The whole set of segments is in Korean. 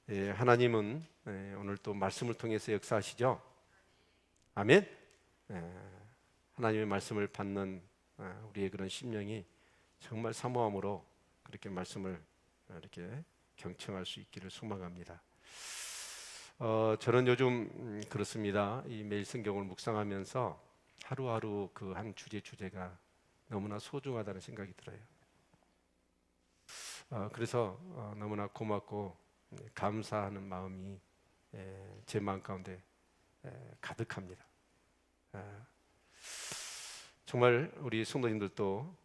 하나님은 오늘 또 말씀을 통해서 역사하시죠. 아멘. 하나님의 말씀을 받는 우리의 그런 심령이 정말 사모함으로 그렇게 말씀을 이렇게 경청할 수 있기를 소망합니다. 저는 요즘 그렇습니다. 이 매일 성경을 묵상하면서 하루하루 그 한 주제가 너무나 소중하다는 생각이 들어요. 그래서 너무나 고맙고 감사하는 마음이 제 마음 가운데 가득합니다. 정말 우리 성도님들도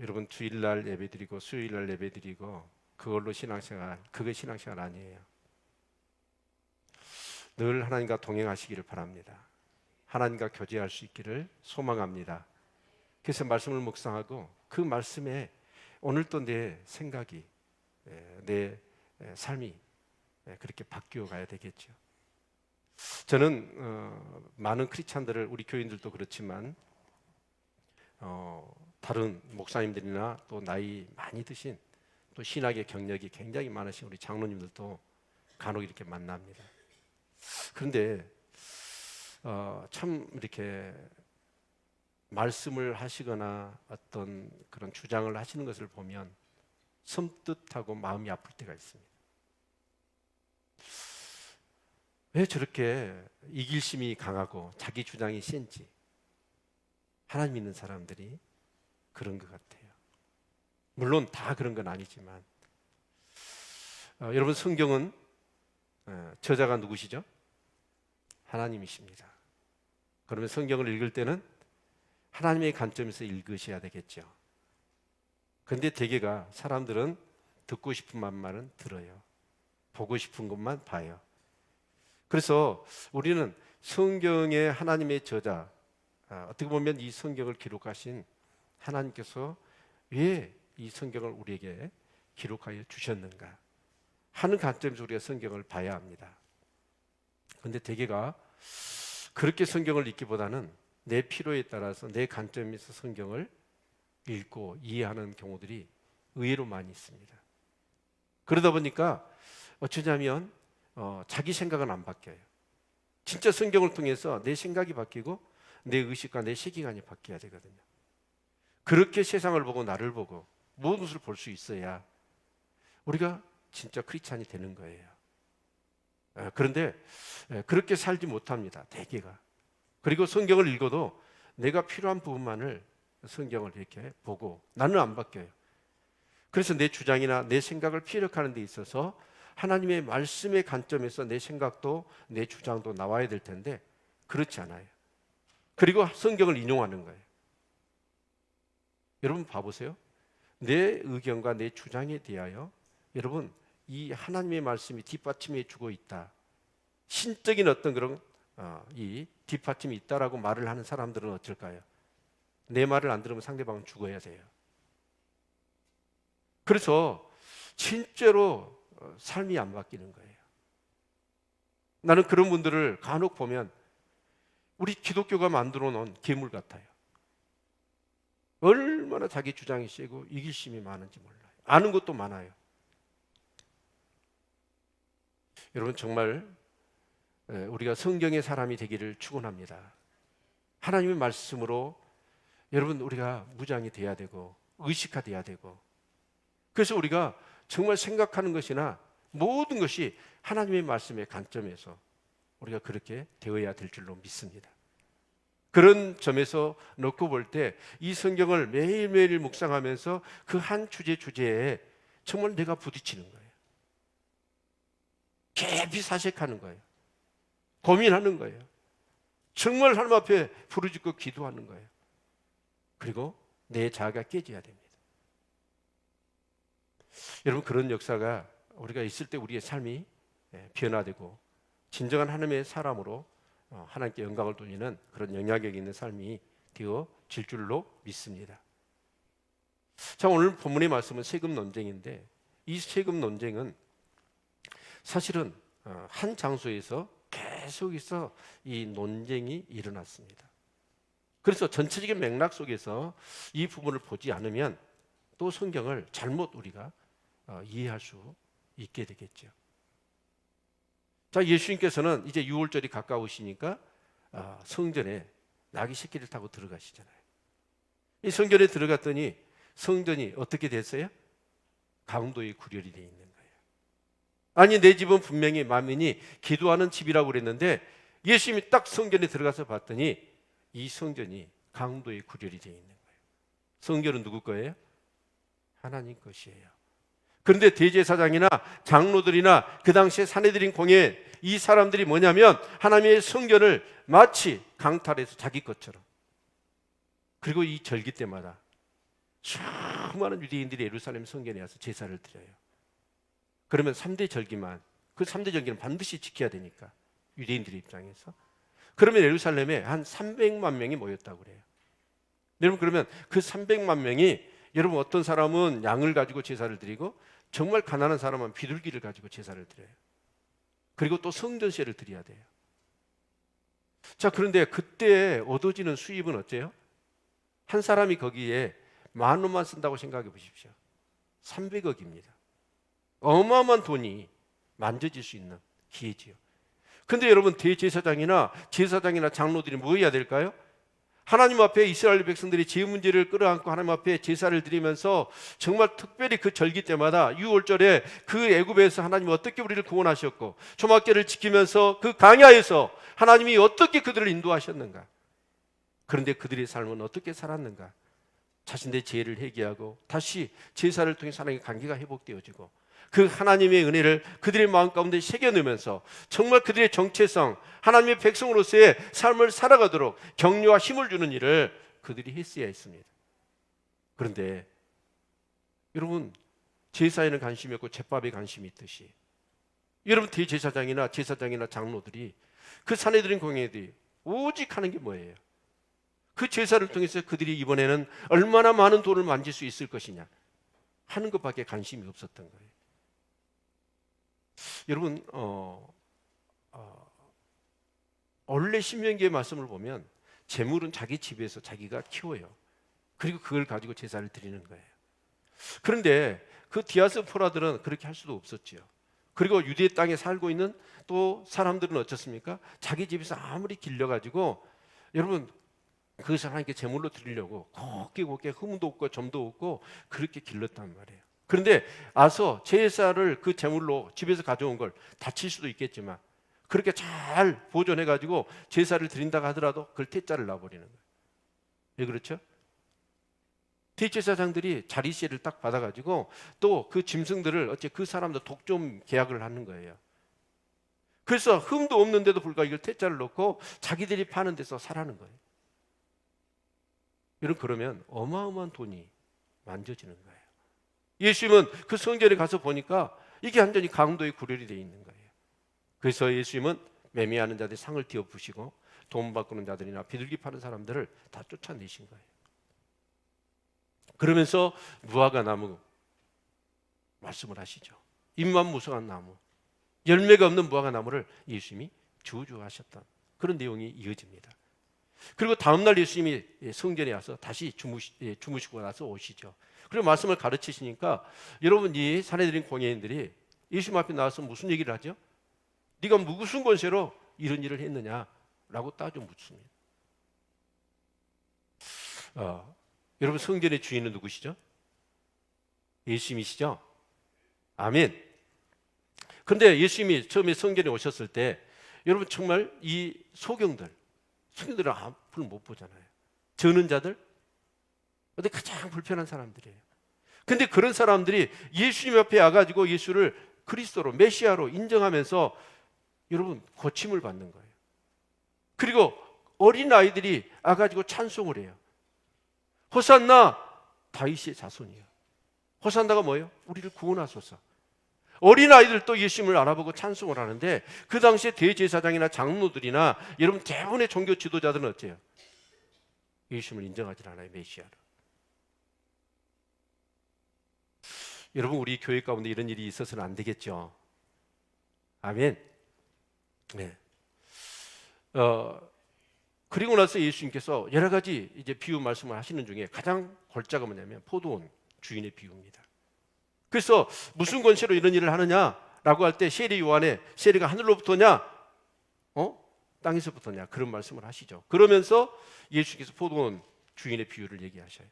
여러분 주일날 예배드리고 수요일날 예배드리고 그걸로 신앙생활, 그게 신앙생활 아니에요. 늘 하나님과 동행하시기를 바랍니다. 하나님과 교제할 수 있기를 소망합니다. 그래서 말씀을 묵상하고 그 말씀에 오늘도 내 생각이, 내 삶이 그렇게 바뀌어 가야 되겠죠. 저는 많은 크리스찬들을, 우리 교인들도 그렇지만 다른 목사님들이나 또 나이 많이 드신 또 신학의 경력이 굉장히 많으신 우리 장로님들도 간혹 이렇게 만납니다. 그런데 참 이렇게 말씀을 하시거나 어떤 그런 주장을 하시는 것을 보면 섬뜩하고 마음이 아플 때가 있습니다. 왜 저렇게 이길심이 강하고 자기 주장이 센지. 하나님 믿는 사람들이 그런 것 같아요. 물론 다 그런 건 아니지만 여러분 성경은 저자가 누구시죠? 하나님이십니다. 그러면 성경을 읽을 때는 하나님의 관점에서 읽으셔야 되겠죠. 그런데 대개가 사람들은 듣고 싶은 말만 들어요. 보고 싶은 것만 봐요. 그래서 우리는 성경의 하나님의 저자, 어떻게 보면 이 성경을 기록하신 하나님께서 왜 이 성경을 우리에게 기록하여 주셨는가 하는 관점에서 우리가 성경을 봐야 합니다. 그런데 대개가 그렇게 성경을 읽기보다는 내 필요에 따라서 내 관점에서 성경을 읽고 이해하는 경우들이 의외로 많이 있습니다. 그러다 보니까 어쩌냐면 자기 생각은 안 바뀌어요. 진짜 성경을 통해서 내 생각이 바뀌고 내 의식과 내 세계관이 바뀌어야 되거든요. 그렇게 세상을 보고 나를 보고 모든 것을 볼 수 있어야 우리가 진짜 크리스찬이 되는 거예요. 그런데 그렇게 살지 못합니다. 대개가. 그리고 성경을 읽어도 내가 필요한 부분만을 성경을 이렇게 보고 나는 안 바뀌어요. 그래서 내 주장이나 내 생각을 피력하는 데 있어서 하나님의 말씀의 관점에서 내 생각도 내 주장도 나와야 될 텐데 그렇지 않아요. 그리고 성경을 인용하는 거예요. 여러분 봐보세요. 내 의견과 내 주장에 대하여 여러분 이 하나님의 말씀이 뒷받침해 주고 있다. 신적인 어떤 그런 이 뒷받침이 있다라고 말을 하는 사람들은 어떨까요? 내 말을 안 들으면 상대방은 죽어야 돼요. 그래서 진짜로 삶이 안 바뀌는 거예요. 나는 그런 분들을 간혹 보면 우리 기독교가 만들어 놓은 괴물 같아요. 얼마나 자기 주장이 세고 이길심이 많은지 몰라요. 아는 것도 많아요. 여러분 정말 우리가 성경의 사람이 되기를 축원합니다. 하나님의 말씀으로 여러분 우리가 무장이 돼야 되고 의식화돼야 되고 그래서 우리가 정말 생각하는 것이나 모든 것이 하나님의 말씀의 관점에서 우리가 그렇게 되어야 될 줄로 믿습니다. 그런 점에서 놓고 볼 때 이 성경을 매일매일 묵상하면서 그 한 주제에 정말 내가 부딪히는 거예요. 깊이 사색하는 거예요. 고민하는 거예요. 정말 하나님 앞에 부르짖고 기도하는 거예요. 그리고 내 자아가 깨져야 됩니다. 여러분 그런 역사가 우리가 있을 때 우리의 삶이 변화되고 진정한 하나님의 사람으로 하나님께 영광을 돌리는 그런 영향력 있는 삶이 되어질 줄로 믿습니다. 자, 오늘 본문의 말씀은 세금 논쟁인데 이 세금 논쟁은 사실은 한 장소에서 계속해서 이 논쟁이 일어났습니다. 그래서 전체적인 맥락 속에서 이 부분을 보지 않으면 또 성경을 잘못 우리가 이해할 수 있게 되겠죠. 자, 예수님께서는 이제 유월절이 가까우시니까 성전에 나귀 새끼를 타고 들어가시잖아요. 이 성전에 들어갔더니 성전이 어떻게 됐어요? 강도의 구렬이 되어 있는 거예요. 아니, 내 집은 분명히 만민이 기도하는 집이라고 그랬는데 예수님이 딱 성전에 들어가서 봤더니 이 성전이 강도의 구렬이 되어 있는 거예요. 성전은 누구 거예요? 하나님 것이에요. 그런데 대제사장이나 장로들이나 그 당시에 산헤드린 공회 이 사람들이 뭐냐면 하나님의 성전을 마치 강탈해서 자기 것처럼, 그리고 이 절기 때마다 수많은 유대인들이 예루살렘 성전에 와서 제사를 드려요. 그러면 3대 절기만, 그 3대 절기는 반드시 지켜야 되니까 유대인들의 입장에서. 그러면 예루살렘에 한 300만 명이 모였다고 그래요. 여러분, 그러면 그 300만 명이, 여러분, 어떤 사람은 양을 가지고 제사를 드리고 정말 가난한 사람은 비둘기를 가지고 제사를 드려요. 그리고 또 성전세를 드려야 돼요. 자, 그런데 그때 얻어지는 수입은 어때요? 한 사람이 거기에 10,000원만 쓴다고 생각해 보십시오. 300억입니다. 어마어마한 돈이 만져질 수 있는 기회지요. 근데 여러분, 대제사장이나 제사장이나 장로들이 뭐 해야 될까요? 하나님 앞에 이스라엘 백성들이 죄 문제를 끌어안고 하나님 앞에 제사를 드리면서 정말 특별히 그 절기 때마다 유월절에 그 애굽에서 하나님이 어떻게 우리를 구원하셨고 초막절을 지키면서 그 광야에서 하나님이 어떻게 그들을 인도하셨는가, 그런데 그들의 삶은 어떻게 살았는가, 자신의 죄를 회개하고 다시 제사를 통해 하나님의 관계가 회복되어지고 그 하나님의 은혜를 그들의 마음 가운데 새겨넣으면서 정말 그들의 정체성, 하나님의 백성으로서의 삶을 살아가도록 격려와 힘을 주는 일을 그들이 했어야 했습니다. 그런데 여러분, 제사에는 관심이 없고 제밥에 관심이 있듯이 여러분, 대제사장이나 제사장이나 장로들이, 그 산헤드린 공회들이 오직 하는 게 뭐예요? 그 제사를 통해서 그들이 이번에는 얼마나 많은 돈을 만질 수 있을 것이냐 하는 것밖에 관심이 없었던 거예요. 여러분, 원래 신명기의 말씀을 보면 재물은 자기 집에서 자기가 키워요. 그리고 그걸 가지고 제사를 드리는 거예요. 그런데 그 디아스포라들은 그렇게 할 수도 없었죠. 그리고 유대 땅에 살고 있는 또 사람들은 어떻습니까? 자기 집에서 아무리 길러가지고, 여러분, 그것을 하나님께 제물로 드리려고 곱게 흠도 없고 점도 없고 그렇게 길렀단 말이에요. 그런데 아서 제사를 그 제물로 집에서 가져온 걸 다칠 수도 있겠지만 그렇게 잘 보존해가지고 제사를 드린다고 하더라도 그걸 퇴짜를 놔버리는 거예요. 왜 그렇죠? 대제사장들이 자리세를 딱 받아가지고 또 그 짐승들을 어째 그 사람들 독점 계약을 하는 거예요. 그래서 흠도 없는데도 불구하고 이걸 퇴짜를 넣고 자기들이 파는 데서 사라는 거예요. 여러분, 그러면 어마어마한 돈이 만져지는 거예요. 예수님은 그 성전에 가서 보니까 이게 완전히 강도의 구렬이 되어 있는 거예요. 그래서 예수님은 매매하는 자들 상을 띄어부시고 돈 바꾸는 자들이나 비둘기 파는 사람들을 다 쫓아내신 거예요. 그러면서 무화과 나무 말씀을 하시죠. 잎만 무성한 나무, 열매가 없는 무화과 나무를 예수님이 저주하셨던 그런 내용이 이어집니다. 그리고 다음날 예수님이 성전에 와서 다시 주무시고 나서 오시죠. 그리고 말씀을 가르치시니까 여러분, 이 산헤드린 공회인들이 예수님 앞에 나와서 무슨 얘기를 하죠? 네가 무슨 권세로 이런 일을 했느냐라고 따져 묻습니다. 여러분, 성전의 주인은 누구시죠? 예수님이시죠? 아멘. 그런데 예수님이 처음에 성전에 오셨을 때 여러분, 정말 이 소경들은 앞을 못 보잖아요. 저는 자들, 근데 가장 불편한 사람들이에요. 근데 그런 사람들이 예수님 앞에 와가지고 예수를 그리스도로, 메시아로 인정하면서 여러분, 고침을 받는 거예요. 그리고 어린 아이들이 와가지고 찬송을 해요. 호산나, 다윗의 자손이에요. 호산나가 뭐예요? 우리를 구원하소서. 어린 아이들도 예수님을 알아보고 찬송을 하는데 그 당시에 대제사장이나 장로들이나 여러분 대부분의 종교 지도자들은 어때요? 예수님을 인정하지 않아요, 메시아로. 여러분, 우리 교회 가운데 이런 일이 있어서는 안 되겠죠. 아멘. 네. 그리고 나서 예수님께서 여러 가지 이제 비유 말씀을 하시는 중에 가장 골자가 뭐냐면 포도원 주인의 비유입니다. 그래서 무슨 권세로 이런 일을 하느냐? 라고 할 때 세리 요한에 세리가 하늘로부터냐 땅에서부터냐 그런 말씀을 하시죠. 그러면서 예수께서 포도원 주인의 비유를 얘기하셔요.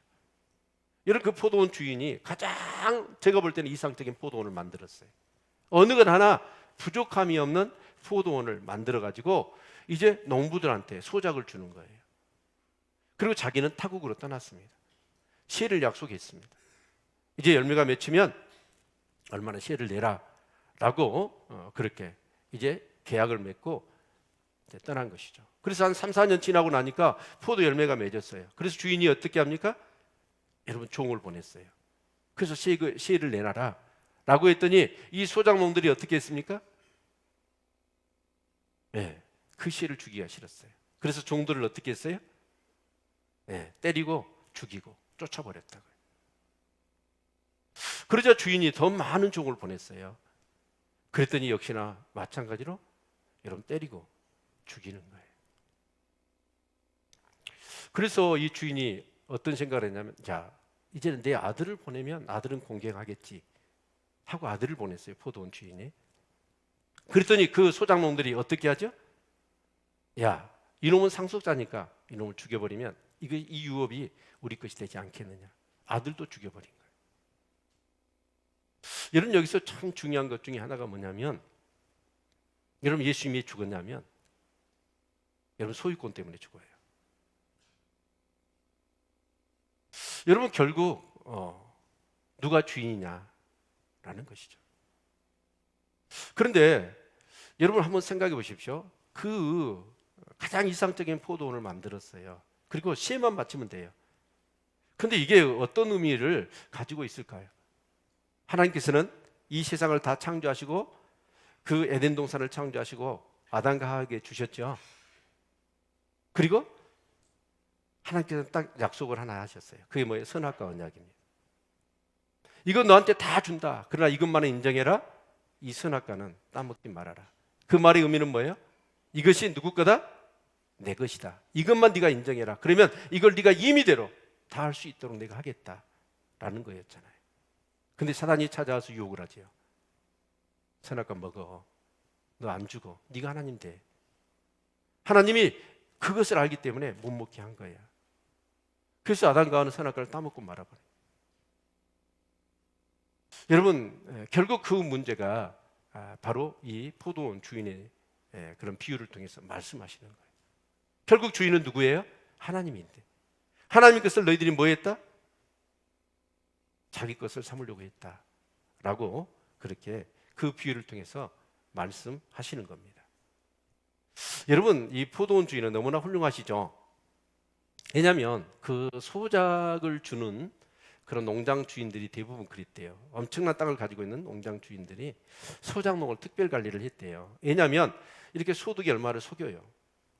여러분, 그 포도원 주인이 가장 제가 볼 때는 이상적인 포도원을 만들었어요. 어느 것 하나 부족함이 없는 포도원을 만들어 가지고 이제 농부들한테 소작을 주는 거예요. 그리고 자기는 타국으로 떠났습니다. 씨를 약속했습니다. 이제 열매가 맺히면 얼마나 씨를 내라 라고 그렇게 이제 계약을 맺고 이제 떠난 것이죠. 그래서 한 3, 4년 지나고 나니까 포도 열매가 맺었어요. 그래서 주인이 어떻게 합니까? 여러분, 종을 보냈어요. 그래서 씨를 내놔라 라고 했더니 이 소작농들이 어떻게 했습니까? 네, 그 씨를 주기가 싫었어요. 그래서 종들을 어떻게 했어요? 네, 때리고 죽이고 쫓아버렸다고요. 그러자 주인이 더 많은 종을 보냈어요. 그랬더니 역시나 마찬가지로 여러분 때리고 죽이는 거예요. 그래서 이 주인이 어떤 생각을 했냐면, 자, 이제는 내 아들을 보내면 아들은 공경하겠지 하고 아들을 보냈어요, 포도원 주인이. 그랬더니 그 소작농들이 어떻게 하죠? 야, 이놈은 상속자니까 이놈을 죽여버리면 이 유업이 우리 것이 되지 않겠느냐. 아들도 죽여버린 거예요. 여러분, 여기서 참 중요한 것 중에 하나가 뭐냐면, 여러분, 예수님이 왜 죽었냐면 여러분, 소유권 때문에 죽어요. 여러분, 결국 누가 주인이냐라는 것이죠. 그런데 여러분 한번 생각해 보십시오. 그 가장 이상적인 포도원을 만들었어요. 그리고 씨만 바치면 돼요. 그런데 이게 어떤 의미를 가지고 있을까요? 하나님께서는 이 세상을 다 창조하시고 그 에덴 동산을 창조하시고 아담과 하와에게 주셨죠. 그리고 하나님께서는 딱 약속을 하나 하셨어요. 그게 뭐예요? 선악과 언약입니다. 이건 너한테 다 준다. 그러나 이것만은 인정해라. 이 선악과는 따먹지 말아라. 그 말의 의미는 뭐예요? 이것이 누구 거다? 내 것이다. 이것만 네가 인정해라. 그러면 이걸 네가 임의대로 다 할 수 있도록 내가 하겠다라는 거였잖아요. 근데 사단이 찾아와서 유혹을 하지요. 선악과 먹어. 너 안 죽어. 네가 하나님 돼. 하나님이 그것을 알기 때문에 못 먹게 한 거야. 그래서 아담과 하와는 선악과를 따먹고 말아버려요. 여러분, 결국 그 문제가 바로 이 포도원 주인의 그런 비유를 통해서 말씀하시는 거예요. 결국 주인은 누구예요? 하나님인데, 하나님 것을 너희들이 뭐 했다? 자기 것을 삼으려고 했다라고 그렇게 그 비유를 통해서 말씀하시는 겁니다. 여러분, 이 포도원 주인은 너무나 훌륭하시죠? 왜냐하면 그 소작을 주는 그런 농장 주인들이 대부분 그랬대요. 엄청난 땅을 가지고 있는 농장 주인들이 소작농을 특별 관리를 했대요. 왜냐하면 이렇게 소득이 얼마를 속여요.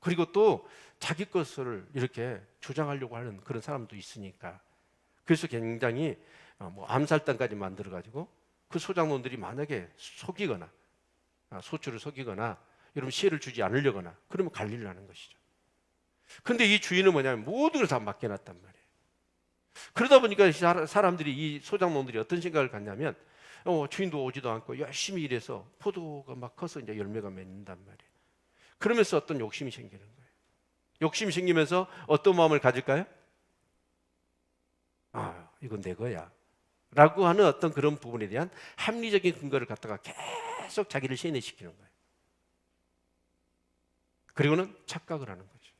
그리고 또 자기 것을 이렇게 조장하려고 하는 그런 사람도 있으니까. 그래서 굉장히 암살단까지 만들어 가지고 그 소작농들이 만약에 속이거나 소출을 속이거나 여러분 씨를 주지 않으려거나 그러면 관리를 하는 것이죠. 그런데 이 주인은 뭐냐면 모든 걸 다 맡겨놨단 말이에요. 그러다 보니까 사람들이, 이 소작농들이 어떤 생각을 갖냐면 주인도 오지도 않고 열심히 일해서 포도가 막 커서 이제 열매가 맺는단 말이에요. 그러면서 어떤 욕심이 생기는 거예요. 욕심이 생기면서 어떤 마음을 가질까요? 이건 내 거야 라고 하는 어떤 그런 부분에 대한 합리적인 근거를 갖다가 계속 자기를 세뇌시키는 거예요. 그리고는 착각을 하는 거죠.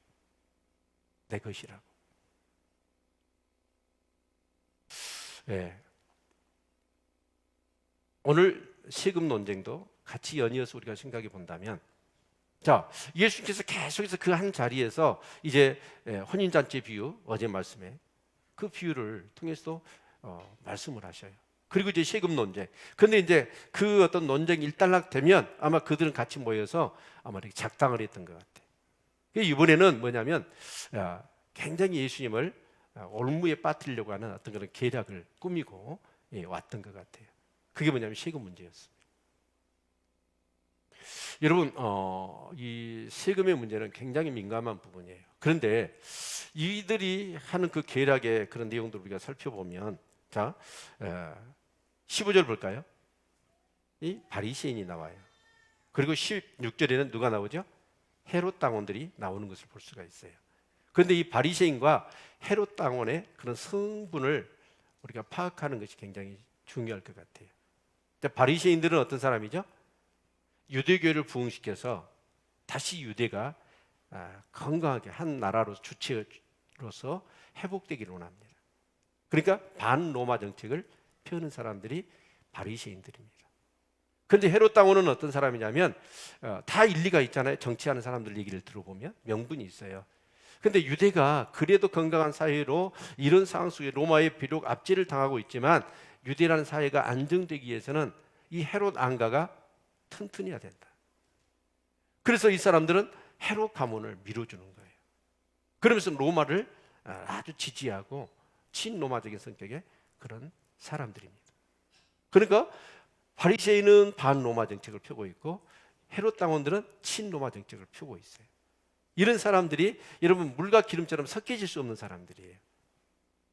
내 것이라고. 네. 오늘 세금 논쟁도 같이 연이어서 우리가 생각해 본다면, 자, 예수님께서 계속해서 그 한 자리에서 이제 혼인잔치 비유, 어제 말씀에 그 비유를 통해서 말씀을 하셔요. 그리고 이제 세금 논쟁. 근데 이제 그 어떤 논쟁이 일단락되면 아마 그들은 같이 모여서 아마 이렇게 작당을 했던 것 같아요. 이번에는 뭐냐면 굉장히 예수님을 올무에 빠뜨리려고 하는 어떤 그런 계략을 꾸미고 왔던 것 같아요. 그게 뭐냐면 세금 문제였습니다. 여러분, 이 세금의 문제는 굉장히 민감한 부분이에요. 그런데 이들이 하는 그 계략의 그런 내용들을 우리가 살펴보면, 자, 15절 볼까요? 이 바리새인이 나와요. 그리고 16절에는 누가 나오죠? 헤롯 당원들이 나오는 것을 볼 수가 있어요. 그런데 이 바리새인과 헤롯 당원의 그런 성분을 우리가 파악하는 것이 굉장히 중요할 것 같아요. 바리새인들은 어떤 사람이죠? 유대교회를 부흥시켜서 다시 유대가 건강하게 한 나라로 주체로서 회복되기를 원합니다. 그러니까 반로마 정책을 펴는 사람들이 바리새인들입니다. 그런데 헤롯 당원은 어떤 사람이냐면 다 일리가 있잖아요. 정치하는 사람들 얘기를 들어보면 명분이 있어요. 그런데 유대가 그래도 건강한 사회로 이런 상황 속에 로마에 비록 압제를 당하고 있지만 유대라는 사회가 안정되기 위해서는 이 헤롯 안가가 튼튼해야 된다. 그래서 이 사람들은 헤롯 가문을 밀어주는 거예요. 그러면서 로마를 아주 지지하고 친로마적인 성격의 그런 사람들입니다. 그러니까 바리새인은 반로마 정책을 펴고 있고 헤롯 당원들은 친로마 정책을 펴고 있어요. 이런 사람들이 여러분 물과 기름처럼 섞여질 수 없는 사람들이에요.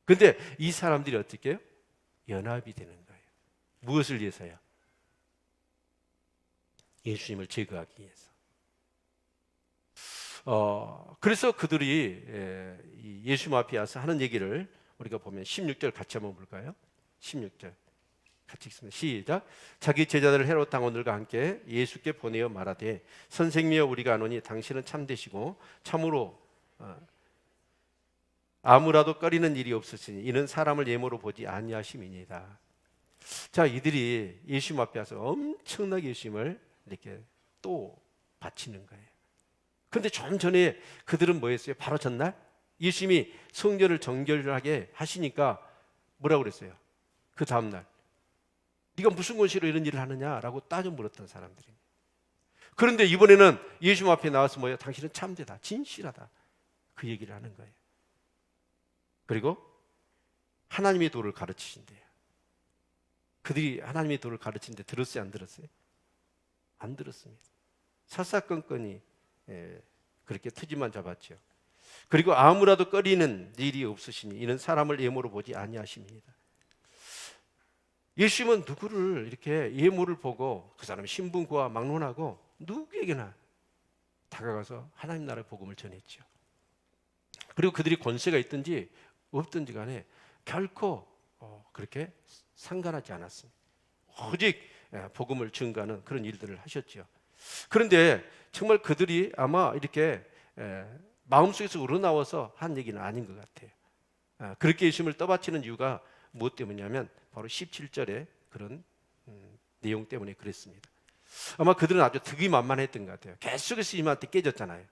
그런데 이 사람들이 어떻게 해요? 연합이 되는 거예요. 무엇을 위해서요? 예수님을 제거하기 위해서. 그래서 그들이 예수님 앞에 와서 하는 얘기를 우리가 보면 16절 같이 한번 볼까요? 16절 같이 읽습니다. 시작. 자기 제자들을 헤롯 당원들과 함께 예수께 보내어 말하되 선생님이여 우리가 아노니 당신은 참되시고 참으로 아무라도 꺼리는 일이 없으시니 이는 사람을 예모로 보지 아니하심이니이다. 자, 이들이 예수님 앞에 와서 엄청나게 예수님을 이렇게 또 바치는 거예요. 그런데 좀 전에 그들은 뭐 했어요? 바로 전날 예수님이 성전을 정결하게 하시니까 뭐라고 그랬어요? 그 다음날 네가 무슨 권세로 이런 일을 하느냐라고 따져 물었던 사람들입니다. 그런데 이번에는 예수님 앞에 나와서 뭐예요? 당신은 참되다, 진실하다, 그 얘기를 하는 거예요. 그리고 하나님의 도를 가르치신대요. 그들이 하나님의 도를 가르치는데 들었어요, 안 들었어요? 안 들었습니다. 사사건건이 그렇게 트집만 잡았죠. 그리고 아무라도 꺼리는 일이 없으시니 이는 사람을 예모로 보지 아니하심이니이다. 예수님은 누구를 이렇게 예모를 보고 그 사람 신분 구하 막론하고 누구에게나 다가가서 하나님 나라의 복음을 전했죠. 그리고 그들이 권세가 있든지 없든지 간에 결코 그렇게 상관하지 않았습니다. 오직 복음을 증가하는 그런 일들을 하셨죠. 그런데 정말 그들이 아마 이렇게 마음속에서 우러나와서 한 얘기는 아닌 것 같아요. 그렇게 예수님을 떠받치는 이유가 무엇 때문이냐면 바로 17절의 그런 내용 때문에 그랬습니다. 아마 그들은 아주 득이만만했던 것 같아요. 계속해서 예수님한테 깨졌잖아요.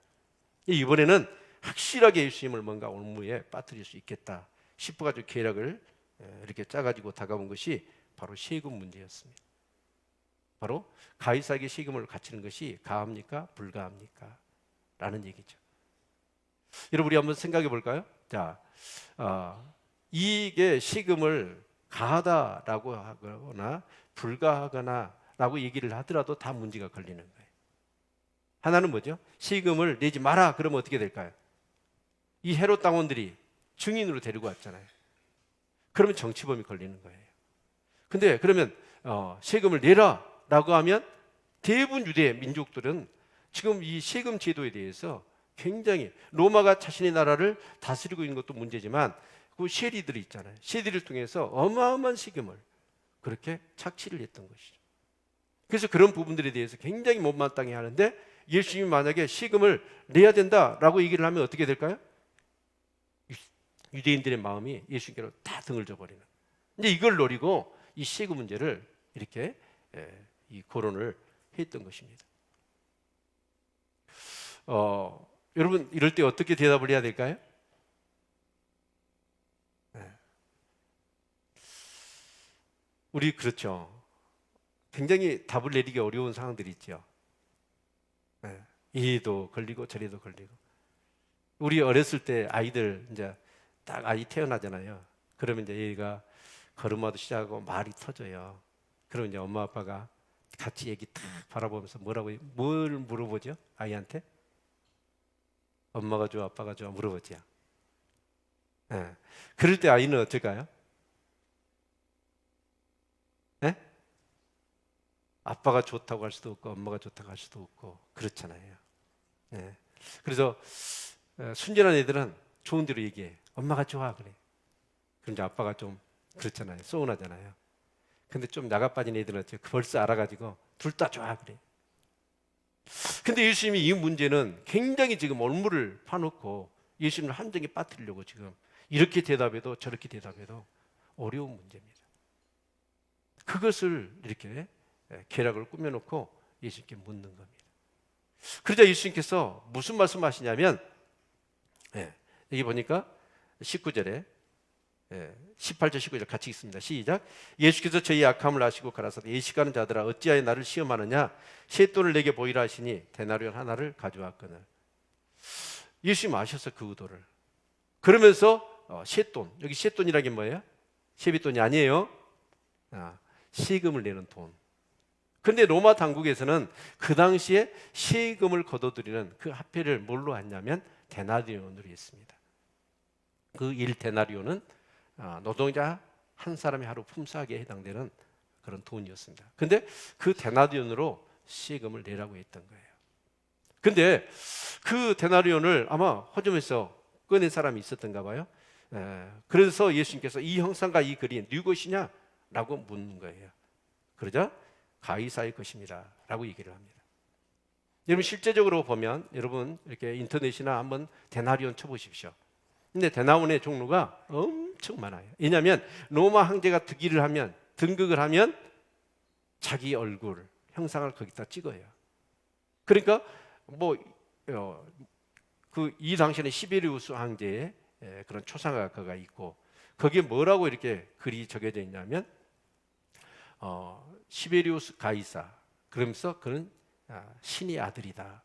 이번에는 확실하게 예수님을 뭔가 올무에 빠뜨릴 수 있겠다 싶어가지고 계략을 이렇게 짜가지고 다가온 것이 바로 세금 문제였습니다. 바로 가이사에게 세금을 갇히는 것이 가합니까? 불가합니까? 라는 얘기죠. 여러분 우리 한번 생각해 볼까요? 자, 이게 세금을 가하다라고 하거나 불가하거나 라고 얘기를 하더라도 다 문제가 걸리는 거예요. 하나는 뭐죠? 세금을 내지 마라 그러면 어떻게 될까요? 이 헤롯 당원들이 증인으로 데리고 왔잖아요. 그러면 정치범이 걸리는 거예요. 근데 그러면 세금을 내라 라고 하면 대부분 유대 민족들은 지금 이 세금 제도에 대해서 굉장히 로마가 자신의 나라를 다스리고 있는 것도 문제지만 그 세리들이 있잖아요. 세리를 통해서 어마어마한 세금을 그렇게 착취를 했던 것이죠. 그래서 그런 부분들에 대해서 굉장히 못마땅해 하는데 예수님이 만약에 세금을 내야 된다라고 얘기를 하면 어떻게 될까요? 유대인들의 마음이 예수님께로 다 등을 져버리는. 이제 이걸 노리고 이 세금 문제를 이렇게 이 거론을 했던 것입니다. 여러분 이럴 때 어떻게 대답을 해야 될까요? 우리 그렇죠. 굉장히 답을 내리기 어려운 상황들이 있죠. 이리도 걸리고 저리도 걸리고. 우리 어렸을 때 아이들 이제 딱 아이 태어나잖아요. 그러면 이제 얘가 걸음마도 시작하고 말이 터져요. 그러면 이제 엄마 아빠가 같이 얘기 딱 바라보면서 뭘 물어보죠? 아이한테? 엄마가 좋아, 아빠가 좋아 물어보죠. 그럴 때 아이는 어떨까요? 아빠가 좋다고 할 수도 없고 엄마가 좋다고 할 수도 없고 그렇잖아요. 네. 그래서 순진한 애들은 좋은 대로 얘기해. 엄마가 좋아 그래. 그럼 이제 아빠가 좀 그렇잖아요. 서운하잖아요. 근데 좀 나가 빠진 애들은 벌써 알아가지고 둘 다 좋아 그래. 근데 예수님이 이 문제는 굉장히 지금 올무를 파놓고 예수님을 함정에 빠뜨리려고 지금 이렇게 대답해도 저렇게 대답해도 어려운 문제입니다. 그것을 이렇게 계략을 꾸며놓고 예수님께 묻는 겁니다. 그러자 예수님께서 무슨 말씀하시냐면 여기 보니까 19절에 18절 19절 같이 읽습니다. 시작. 예수께서 저희 악함을 아시고 가라사대 예식하는 자들아 어찌하여 나를 시험하느냐 셋돈을 내게 보이라 하시니 데나리온 하나를 가져왔거늘. 예수님 아셨어 그 의도를. 그러면서 셋돈, 여기 셋돈이라는 게 뭐예요? 세뱃돈이 아니에요. 세금을 내는 돈. 근데 로마 당국에서는 그 당시에 세금을 거둬들이는 그 화폐를 뭘로 했냐면 데나리온으로 했습니다. 그 1데나리온은 노동자 한 사람이 하루 품삯에 해당되는 그런 돈이었습니다. 근데 그 데나리온으로 세금을 내라고 했던 거예요. 근데 그 데나리온을 아마 허점에서 꺼낸 사람이 있었던가 봐요. 그래서 예수님께서 이 형상과 이 글이 누구 것이냐? 라고 묻는 거예요. 그러자 가이사의 것입니다 라고 얘기를 합니다. 여러분 실제적으로 보면 여러분 이렇게 인터넷이나 한번 데나리온 쳐보십시오. 근데 데나리온의 종류가 엄청 많아요. 왜냐하면 로마 황제가 등극을 하면 자기 얼굴 형상을 거기다 찍어요. 그러니까 이 당시에는 시베리우스 황제의 그런 초상화가 있고 거기에 뭐라고 이렇게 글이 적혀져 있냐면 시베리우스 가이사, 그러면서 그는 신의 아들이다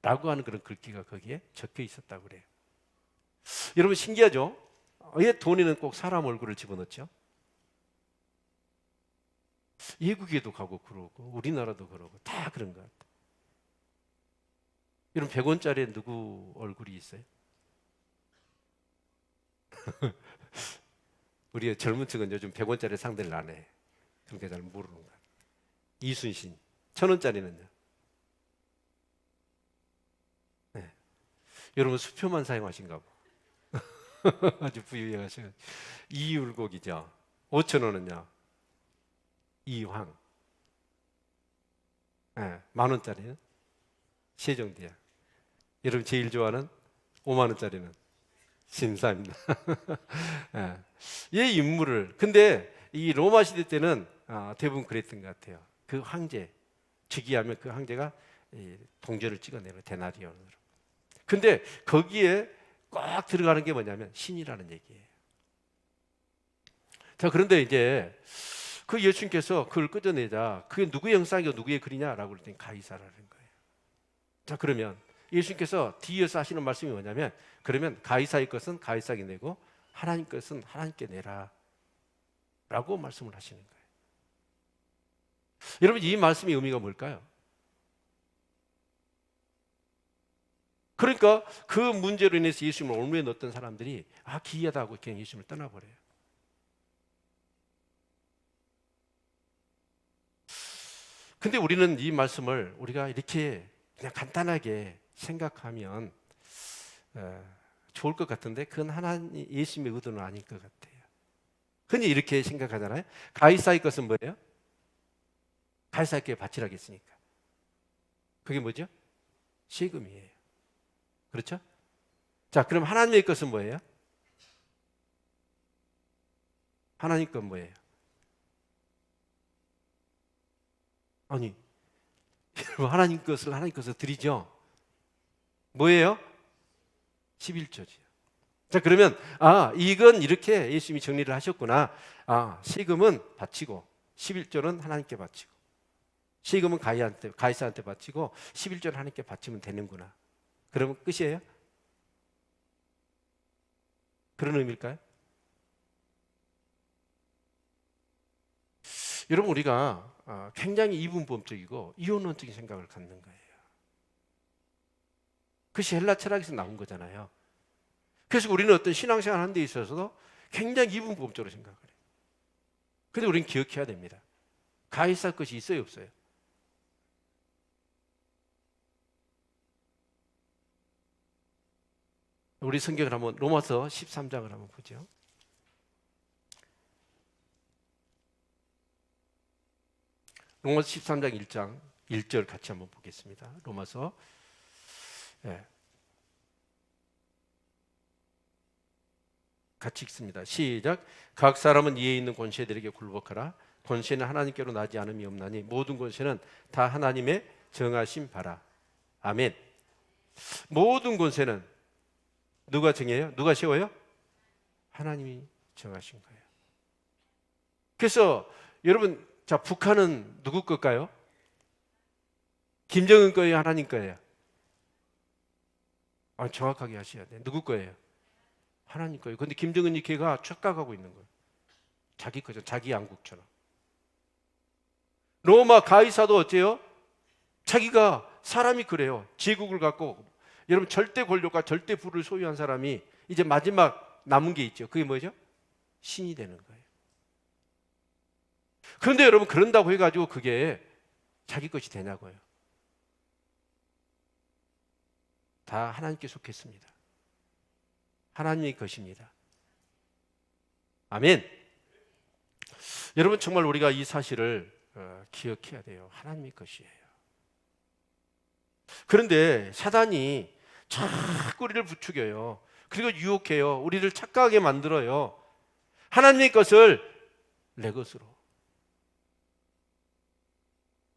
라고 하는 그런 글귀가 거기에 적혀 있었다고 그래요. 여러분 신기하죠? 왜 돈에는 꼭 사람 얼굴을 집어넣죠? 외국에도 가고 그러고 우리나라도 그러고 다 그런 것 같아요. 여러분 100원짜리에 누구 얼굴이 있어요? 우리 젊은 층은 요즘 100원짜리 상대를 안 해. 그러니까 잘 모르는 거야. 이순신 1000원짜리는요. 네. 여러분 수표만 사용하신가 봐. 아주 부유해가지고. 이율곡이죠. 5,000원은요. 이황. 네. 10,000원짜리는 세종대왕. 여러분 제일 좋아하는 50,000원짜리는 신사입니다. 이 인물을 근데 이 로마 시대 때는 대부분 그랬던 것 같아요. 그 황제 즉위하면 그 황제가 동전을 찍어내는 데나리온으로. 근데 거기에 꼭 들어가는 게 뭐냐면 신이라는 얘기예요. 자, 그런데 이제 그 예수님께서 그걸 끄져내자 그게 누구의 형상이고 누구의 글이냐라고 그랬더니 가이사라는 거예요. 자, 그러면 예수님께서 뒤에서 하시는 말씀이 뭐냐면 그러면 가이사의 것은 가이사에게 내고 하나님 것은 하나님께 내라 라고 말씀을 하시는 거예요. 여러분 이 말씀의 의미가 뭘까요? 그러니까 그 문제로 인해서 예수님을 올무에 넣었던 사람들이 기이하다고 그냥 예수님을 떠나버려요. 근데 우리는 이 말씀을 우리가 이렇게 그냥 간단하게 생각하면 좋을 것 같은데 그건 하나님 예수님의 의도는 아닐 것 같아요. 흔히 이렇게 생각하잖아요. 가이사의 것은 뭐예요? 가이사에게 바치라고 했으니까. 그게 뭐죠? 세금이에요. 그렇죠? 자, 그럼 하나님의 것은 뭐예요? 하나님 건 뭐예요? 아니, 하나님 것을 드리죠. 뭐예요? 11조지요. 자, 그러면 이건 이렇게 예수님이 정리를 하셨구나. 세금은 바치고 11조는 하나님께 바치고 세금은 가이사한테 바치고 11조는 하나님께 바치면 되는구나. 그러면 끝이에요? 그런 의미일까요? 여러분 우리가 굉장히 이분법적이고 이원론적인 생각을 갖는 거예요. 그것이 헬라 철학에서 나온 거잖아요. 그래서 우리는 어떤 신앙생활 하는 데 있어서도 굉장히 이분법적으로 생각을 해요. 그런데 우리는 기억해야 됩니다. 가이사 것이 있어요, 없어요? 우리 성경을 한번 로마서 13장을 한번 보죠. 로마서 13장 1장 1절 같이 한번 보겠습니다. 로마서 같이 읽습니다. 시작. 각 사람은 이에 있는 권세들에게 굴복하라. 권세는 하나님께로 나지 않음이 없나니 모든 권세는 다 하나님의 정하신 바라. 아멘. 모든 권세는 누가 정해요? 누가 세워요? 하나님이 정하신 거예요. 그래서 여러분, 자, 북한은 누구 걸까요? 김정은 거예요? 하나님 거예요? 정확하게 하셔야 돼요. 누구 거예요? 하나님 거예요. 그런데 김정은이 걔가 착각하고 있는 거예요. 자기 거죠. 자기 양국처럼. 로마 가이사도 어때요? 자기가 사람이 그래요. 제국을 갖고 여러분 절대 권력과 절대 부를 소유한 사람이 이제 마지막 남은 게 있죠. 그게 뭐죠? 신이 되는 거예요. 그런데 여러분 그런다고 해가지고 그게 자기 것이 되냐고요. 다 하나님께 속했습니다. 하나님의 것입니다. 아멘. 여러분 정말 우리가 이 사실을 기억해야 돼요. 하나님의 것이에요. 그런데 사단이 자꾸 우리를 부추겨요. 그리고 유혹해요. 우리를 착각하게 만들어요. 하나님의 것을 내 것으로,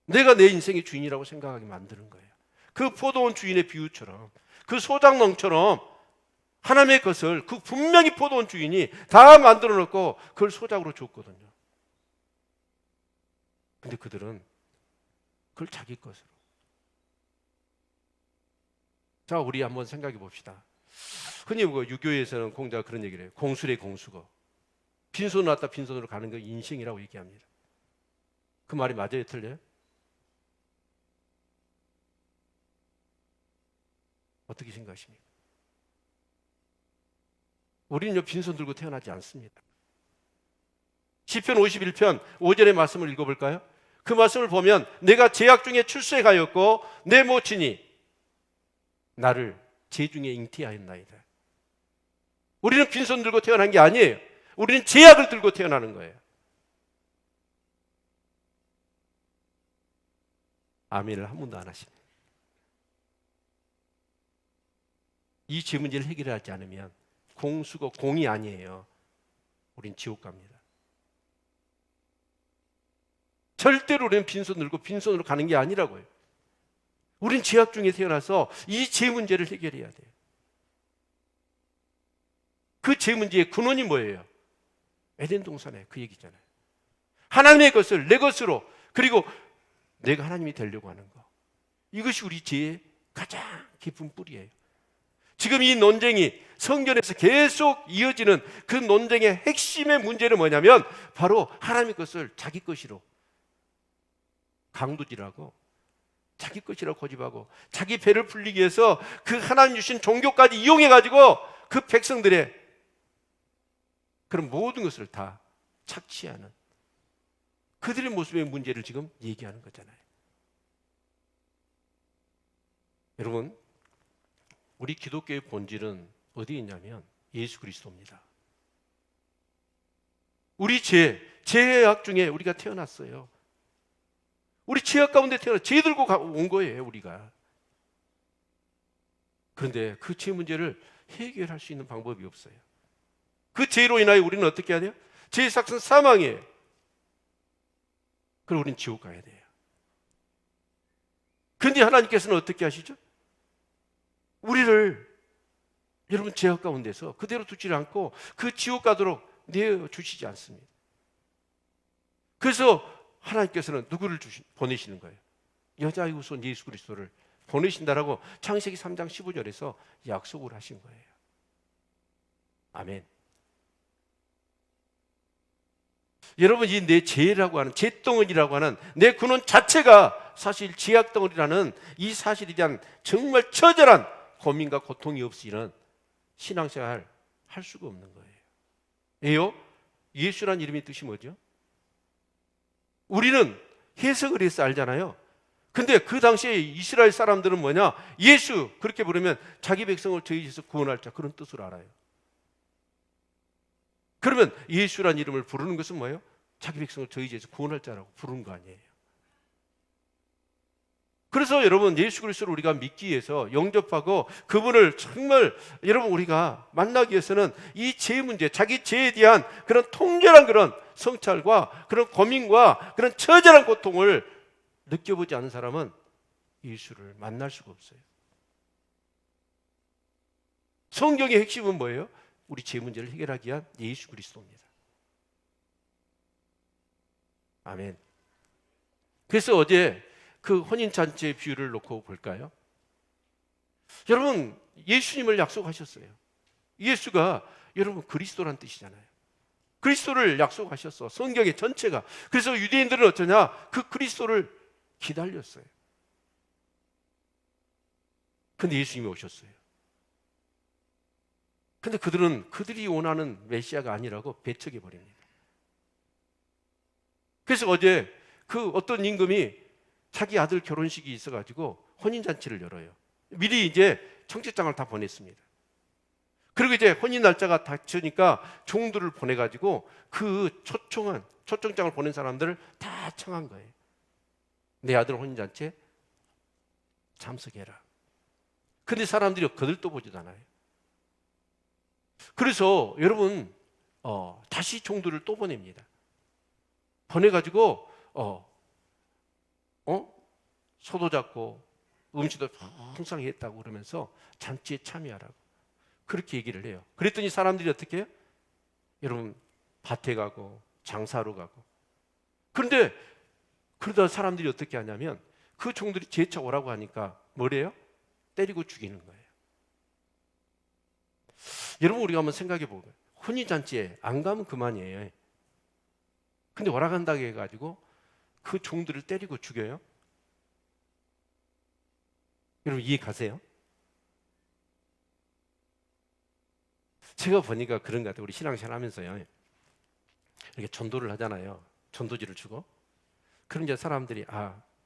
내가 내 인생의 주인이라고 생각하게 만드는 거예요. 그 포도원 주인의 비유처럼, 그 소작농처럼 하나님의 것을 그 분명히 포도원 주인이 다 만들어 놓고 그걸 소작으로 줬거든요. 근데 그들은 그걸 자기 것으로. 자, 우리 한번 생각해 봅시다. 흔히 유교에서는 공자가 그런 얘기를 해요. 공술의 공수거. 빈손으로 왔다 빈손으로 가는 거 인생이라고 얘기합니다. 그 말이 맞아요, 틀려요? 어떻게 생각하십니까? 우리는 빈손 들고 태어나지 않습니다. 시편 51편 5절의 말씀을 읽어볼까요? 그 말씀을 보면 내가 제약 중에 출세하였고 내 모친이 나를 재중에 잉태하였나이다. 우리는 빈손 들고 태어난 게 아니에요. 우리는 제약을 들고 태어나는 거예요. 아멘을 한 번도 안 하십니다. 이 죄 문제를 해결하지 않으면 공수고 공이 아니에요. 우린 지옥 갑니다. 절대로 우리는 빈손 들고 빈손으로 가는 게 아니라고요. 우린 죄악 중에 태어나서 이 죄 문제를 해결해야 돼요. 그 죄 문제의 근원이 뭐예요? 에덴 동산에 그 얘기잖아요. 하나님의 것을 내 것으로, 그리고 내가 하나님이 되려고 하는 거. 이것이 우리 죄의 가장 깊은 뿌리예요. 지금 이 논쟁이 성경에서 계속 이어지는 그 논쟁의 핵심의 문제는 뭐냐면 바로 하나님의 것을 자기 것으로 강도질하고 자기 것이라고 고집하고 자기 배를 불리기 위해서 그 하나님 주신 종교까지 이용해가지고 그 백성들의 그런 모든 것을 다 착취하는 그들의 모습의 문제를 지금 얘기하는 거잖아요. 여러분, 우리 기독교의 본질은 어디에 있냐면 예수 그리스도입니다. 우리 죄악 중에 우리가 태어났어요. 우리 죄악 가운데 태어나 죄 들고 온 거예요, 우리가. 그런데 그 죄 문제를 해결할 수 있는 방법이 없어요. 그 죄로 인하여 우리는 어떻게 해야 돼요? 죄의 삭은 사망이에요. 그럼 우리는 지옥 가야 돼요. 그런데 하나님께서는 어떻게 하시죠? 우리를 여러분 죄악 가운데서 그대로 두지 않고 그 지옥 가도록 내어주시지 않습니다. 그래서 하나님께서는 누구를 보내시는 거예요? 여자의 후손 예수 그리스도를 보내신다라고 창세기 3장 15절에서 약속을 하신 거예요. 아멘. 여러분, 이 내 죄라고 하는 죄덩어리라고 하는 내 근원 자체가 사실 죄악덩어리라는 이 사실에 대한 정말 처절한 고민과 고통이 없이는 신앙생활 할 수가 없는 거예요. 왜요? 예수란 이름의 뜻이 뭐죠? 우리는 해석을 해서 알잖아요. 근데 그 당시에 이스라엘 사람들은 뭐냐? 예수 그렇게 부르면 자기 백성을 저희 죄에서 구원할 자, 그런 뜻으로 알아요. 그러면 예수란 이름을 부르는 것은 뭐예요? 자기 백성을 저희 죄에서 구원할 자라고 부르는 거 아니에요. 그래서 여러분, 예수 그리스도를 우리가 믿기 위해서 영접하고 그분을 정말 여러분 우리가 만나기 위해서는 이 죄 문제, 자기 죄에 대한 그런 통렬한 그런 성찰과 그런 고민과 그런 처절한 고통을 느껴보지 않은 사람은 예수를 만날 수가 없어요. 성경의 핵심은 뭐예요? 우리 죄 문제를 해결하기 위한 예수 그리스도입니다. 아멘. 그래서 어제 그 혼인잔치의 비유를 놓고 볼까요? 여러분, 예수님을 약속하셨어요. 예수가 여러분 그리스도란 뜻이잖아요. 그리스도를 약속하셨어. 성경의 전체가. 그래서 유대인들은 어쩌냐? 그 그리스도를 기다렸어요. 근데 예수님이 오셨어요. 근데 그들은 그들이 원하는 메시아가 아니라고 배척해 버립니다. 그래서 어제 그 어떤 임금이 자기 아들 결혼식이 있어가지고 혼인잔치를 열어요. 미리 이제 청첩장을 다 보냈습니다. 그리고 이제 혼인 날짜가 닥치니까 종들을 보내가지고 그 초청장을 보낸 사람들을 다 청한 거예요. 내 아들 혼인잔치에 참석해라. 근데 사람들이 거들떠 보지도 않아요. 그래서 여러분 다시 종들을 또 보냅니다. 보내가지고 소도 잡고 음식도 풍성히 했다고 그러면서 잔치에 참여하라고 그렇게 얘기를 해요. 그랬더니 사람들이 어떻게 해요? 여러분 밭에 가고 장사로 가고. 그런데 그러다 사람들이 어떻게 하냐면 그 종들이 재차 오라고 하니까 뭐래요? 때리고 죽이는 거예요. 여러분 우리가 한번 생각해 보면 혼인잔치에 안 가면 그만이에요. 근데 오라간다고 해가지고 그 종들을 때리고 죽여요? 여러분 이해 가세요? 제가 보니까 그런 것 같아요. 우리 신앙생활 하면서요, 이렇게 전도를 하잖아요. 전도지를 주고. 그럼 이제 사람들이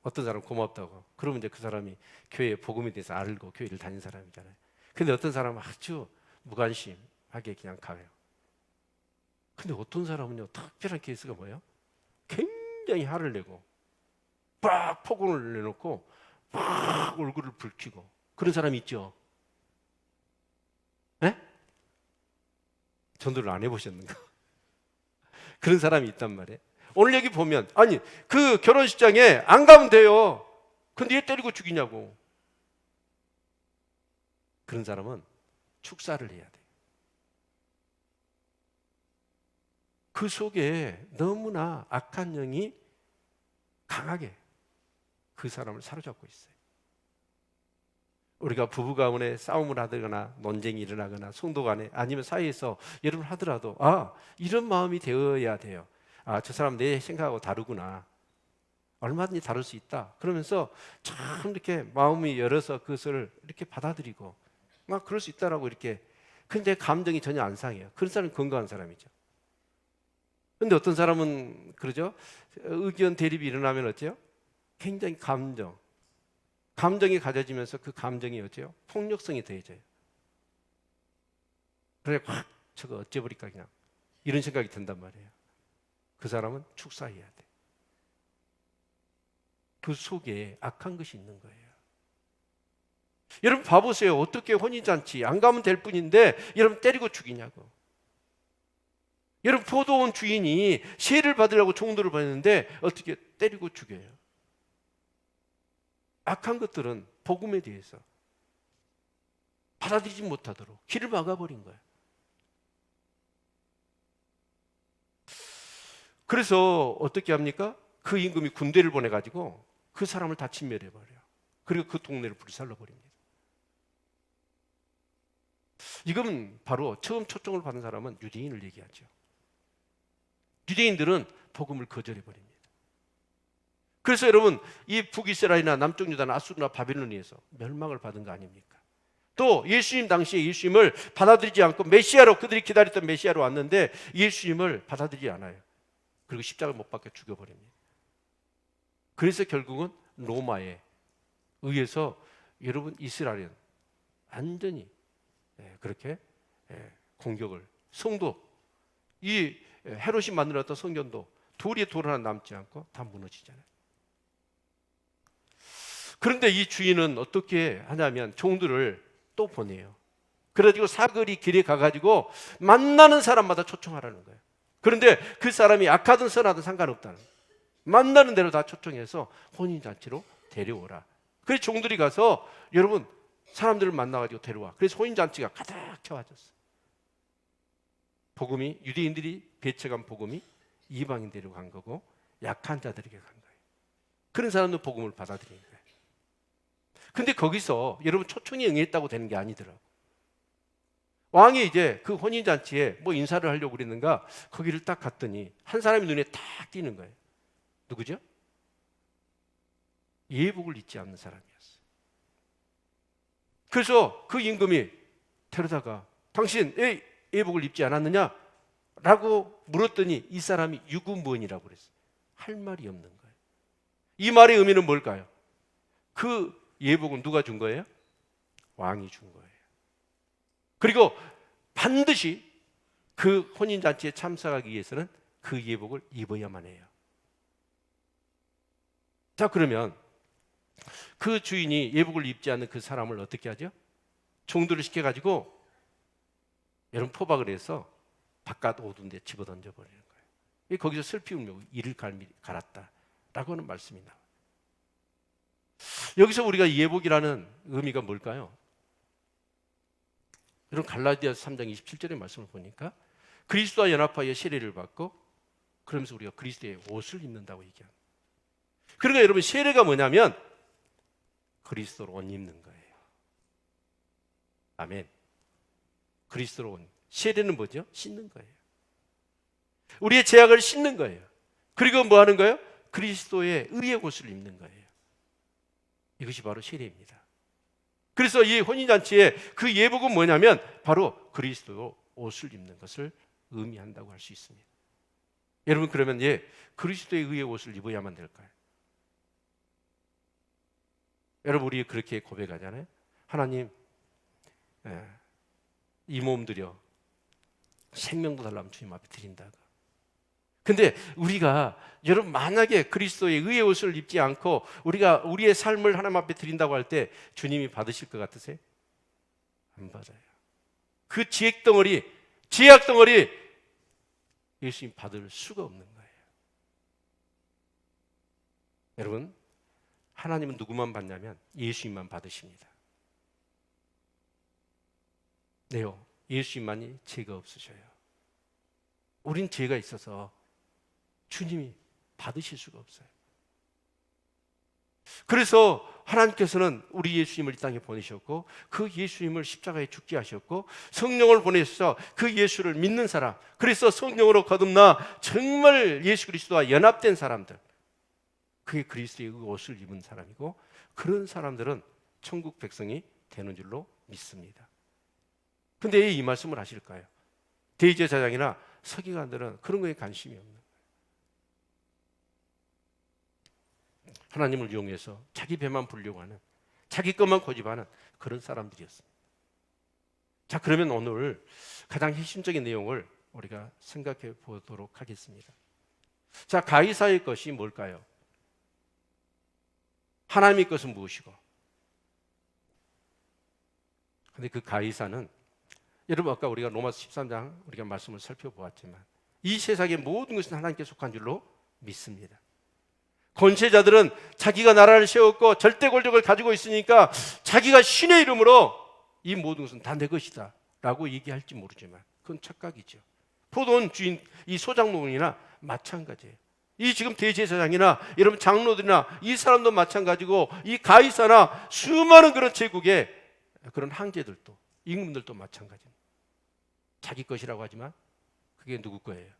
어떤 사람 고맙다고. 그러면 이제 그 사람이 교회 복음에 대해서 알고 교회를 다닌 사람이잖아요. 근데 어떤 사람은 아주 무관심하게 그냥 가요. 근데 어떤 사람은요, 특별한 케이스가 뭐예요? 굉장히 화를 내고 빡 폭언을 내놓고 막 얼굴을 붉히고 그런 사람이 있죠. 네? 전도를 안 해보셨는가? 그런 사람이 있단 말이에요. 오늘 여기 보면 아니 그 결혼식장에 안 가면 돼요. 근데 왜 때리고 죽이냐고. 그런 사람은 축사를 해야 돼요. 그 속에 너무나 악한 영이 강하게 그 사람을 사로잡고 있어요. 우리가 부부 가문에 싸움을 하거나 논쟁이 일어나거나 성도 간에 아니면 사이에서 여러분 하더라도 이런 마음이 되어야 돼요. 저 사람 내 생각하고 다르구나. 얼마든지 다를 수 있다. 그러면서 참 이렇게 마음이 열어서 그것을 이렇게 받아들이고 막 그럴 수 있다라고 이렇게. 근데 감정이 전혀 안 상해요. 그런 사람은 건강한 사람이죠. 근데 어떤 사람은 그러죠. 의견 대립이 일어나면 어때요? 굉장히 감정이 가져지면서 그 감정이 어때요? 폭력성이 더해져요. 그래 확 저거 어째버릴까 그냥 이런 생각이 든단 말이에요. 그 사람은 축사해야 돼. 그 속에 악한 것이 있는 거예요. 여러분 봐보세요. 어떻게 혼인잔치 안 가면 될 뿐인데 여러분 때리고 죽이냐고. 여러분 포도원 주인이 세를 받으려고 종들을 보냈는데 어떻게 때리고 죽여요. 악한 것들은 복음에 대해서 받아들이지 못하도록 길을 막아버린 거예요. 그래서 어떻게 합니까? 그 임금이 군대를 보내가지고 그 사람을 다 진멸해버려요. 그리고 그 동네를 불살라버립니다. 이건 바로 처음 초청을 받은 사람은 유대인을 얘기하죠. 유대인들은 복음을 거절해버립니다. 그래서 여러분 이 북이스라엘이나 남쪽 유다나 아수르나 바빌론에서 멸망을 받은 거 아닙니까? 또 예수님 당시에 예수님을 받아들이지 않고 메시아로 그들이 기다렸던 메시아로 왔는데 예수님을 받아들이지 않아요. 그리고 십자가를 못 박혀 죽여버립니다. 그래서 결국은 로마에 의해서 여러분 이스라엘은 완전히 그렇게 공격을, 성도, 이 헤롯이 만들었던 성전도 돌에 돌 하나 남지 않고 다 무너지잖아요. 그런데 이 주인은 어떻게 하냐면 종들을 또 보내요. 그래가지고 사거리 길에 가가지고 만나는 사람마다 초청하라는 거예요. 그런데 그 사람이 악하든 선하든 상관없다는 거예요. 만나는 대로 다 초청해서 혼인잔치로 데려오라. 그래서 종들이 가서 여러분 사람들을 만나가지고 데려와. 그래서 혼인잔치가 가득 채워졌어요. 복음이, 유대인들이 배척한 복음이 이방인들로 간 거고 약한 자들에게 간 거예요. 그런 사람도 복음을 받아들이는 거예요. 근데 거기서 여러분 초청에 응했다고 되는 게 아니더라고. 왕이 이제 그 혼인잔치에 뭐 인사를 하려고 그랬는가, 거기를 딱 갔더니 한 사람이 눈에 딱 띄는 거예요. 누구죠? 예복을 입지 않는 사람이었어요. 그래서 그 임금이 데려다가 당신 예복을 입지 않았느냐? 라고 물었더니 이 사람이 유구무원이라고 그랬어요. 할 말이 없는 거예요. 이 말의 의미는 뭘까요? 그 예복은 누가 준 거예요? 왕이 준 거예요. 그리고 반드시 그 혼인잔치에 참석하기 위해서는 그 예복을 입어야만 해요. 자, 그러면 그 주인이 예복을 입지 않는 그 사람을 어떻게 하죠? 종들을 시켜가지고 여러분 포박을 해서 바깥 어두운 데 집어던져 버리는 거예요. 거기서 슬피 울며 이를 갈았다라고 하는 말씀이 나와요. 여기서 우리가 예복이라는 의미가 뭘까요? 여러분 갈라디아서 3장 27절의 말씀을 보니까 그리스도와 연합하여 세례를 받고 그러면서 우리가 그리스도의 옷을 입는다고 얘기합니다. 그러니까 여러분 세례가 뭐냐면 그리스도로 옷 입는 거예요. 아멘. 그리스도로 옷. 세례는 뭐죠? 씻는 거예요. 우리의 죄악을 씻는 거예요. 그리고 뭐 하는 거예요? 그리스도의 의의 옷을 입는 거예요. 이것이 바로 세례입니다. 그래서 이 혼인잔치에 그 예복은 뭐냐면 바로 그리스도 옷을 입는 것을 의미한다고 할 수 있습니다. 여러분 그러면 그리스도의 의의 옷을 입어야만 될까요? 여러분 우리 그렇게 고백하잖아요. 하나님 이 몸 드려 생명도 달라면 주님 앞에 드린다고. 근데 우리가 여러분 만약에 그리스도의 의의 옷을 입지 않고 우리가 우리의 삶을 하나님 앞에 드린다고 할 때 주님이 받으실 것 같으세요? 안 받아요. 그 지액 덩어리, 지약 덩어리 예수님 받을 수가 없는 거예요. 여러분 하나님은 누구만 받냐면 예수님만 받으십니다. 네요. 예수님만이 죄가 없으셔요. 우린 죄가 있어서 주님이 받으실 수가 없어요. 그래서 하나님께서는 우리 예수님을 이 땅에 보내셨고 그 예수님을 십자가에 죽게 하셨고 성령을 보내셔서 그 예수를 믿는 사람, 그래서 성령으로 거듭나 정말 예수 그리스도와 연합된 사람들, 그게 그리스도의 옷을 입은 사람이고 그런 사람들은 천국 백성이 되는 줄로 믿습니다. 근데 왜 이 말씀을 하실까요? 대제사장이나 서기관들은 그런 거에 관심이 없는 거예요. 하나님을 이용해서 자기 배만 부르려고 하는, 자기 것만 고집하는 그런 사람들이었습니다. 자, 그러면 오늘 가장 핵심적인 내용을 우리가 생각해 보도록 하겠습니다. 자, 가이사의 것이 뭘까요? 하나님의 것은 무엇이고? 근데 그 가이사는 여러분 아까 우리가 로마서 13장 우리가 말씀을 살펴보았지만 이 세상의 모든 것은 하나님께 속한 줄로 믿습니다. 권세자들은 자기가 나라를 세웠고 절대 권력을 가지고 있으니까 자기가 신의 이름으로 이 모든 것은 다 내 것이다 라고 얘기할지 모르지만 그건 착각이죠. 포도원 주인 이 소장농이나 마찬가지예요. 이 지금 대제사장이나 여러분 장로들이나 이 사람도 마찬가지고 이 가이사나 수많은 그런 제국의 그런 황제들도 임금들도 마찬가지입니다. 자기 것이라고 하지만 그게 누구 거예요?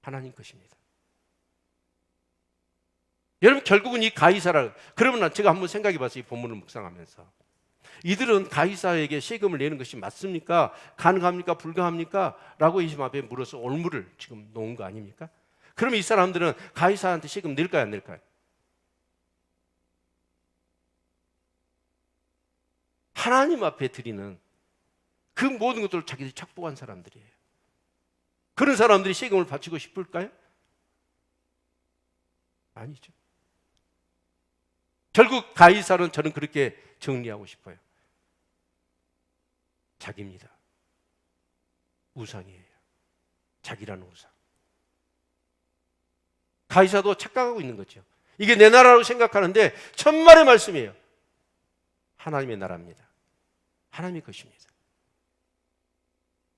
하나님 것입니다. 여러분 결국은 이 가이사라, 그러면 제가 한번 생각해 봤어요. 이 본문을 묵상하면서 이들은 가이사에게 세금을 내는 것이 맞습니까? 가능합니까? 불가합니까? 라고 예수님 앞에 물어서 올무를 지금 놓은 거 아닙니까? 그러면 이 사람들은 가이사한테 세금 낼까요, 안 낼까요? 하나님 앞에 드리는 그 모든 것들을 자기들이 착복한 사람들이에요. 그런 사람들이 세금을 바치고 싶을까요? 아니죠. 결국 가이사는 저는 그렇게 정리하고 싶어요. 자기입니다. 우상이에요. 자기라는 우상. 가이사도 착각하고 있는 거죠. 이게 내 나라라고 생각하는데 천만의 말씀이에요. 하나님의 나라입니다. 하나님의 것입니다.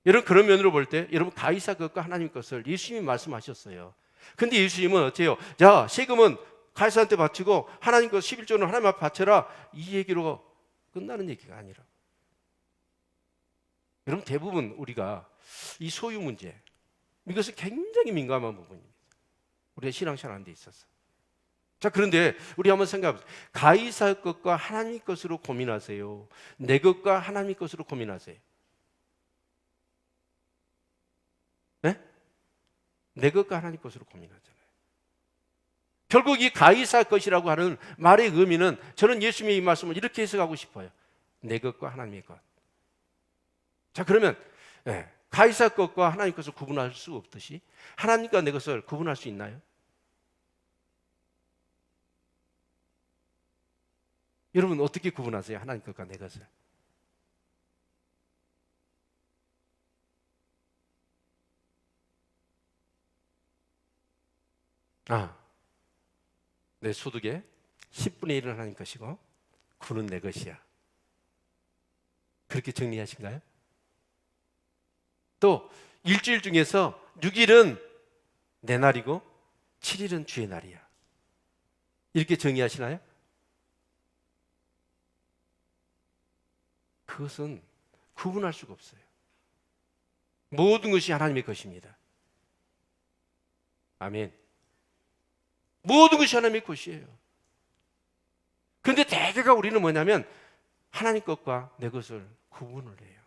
여러분, 그런 면으로 볼 때 여러분, 가이사 것과 하나님 것을 예수님이 말씀하셨어요. 근데 예수님은 어때요? 자, 세금은 가이사한테 바치고 하나님 것 11조는 하나님 앞에 바쳐라, 이 얘기로 끝나는 얘기가 아니라, 여러분, 대부분 우리가 이 소유 문제, 이것은 굉장히 민감한 부분입니다. 우리의 신앙생활 하는 데 있어서. 자, 그런데 우리 한번 생각해보세요. 가이사 것과 하나님 것으로 고민하세요? 내 것과 하나님 것으로 고민하세요? 네? 내 것과 하나님 것으로 고민하잖아요. 결국 이 가이사 것이라고 하는 말의 의미는, 저는 예수님의 이 말씀을 이렇게 해석하고 싶어요. 내 것과 하나님의 것. 자, 그러면 가이사 것과 하나님 것을 구분할 수 없듯이 하나님과 내 것을 구분할 수 있나요? 여러분, 어떻게 구분하세요? 하나님 것과 내 것을. 내 소득의 10분의 1은 하나님 것이고 9는 내 것이야. 그렇게 정리하신가요? 또 일주일 중에서 6일은 내 날이고 7일은 주의 날이야. 이렇게 정의하시나요? 그것은 구분할 수가 없어요. 모든 것이 하나님의 것입니다. 아멘. 모든 것이 하나님의 것이에요. 그런데 대개가 우리는 뭐냐면 하나님 것과 내 것을 구분을 해요.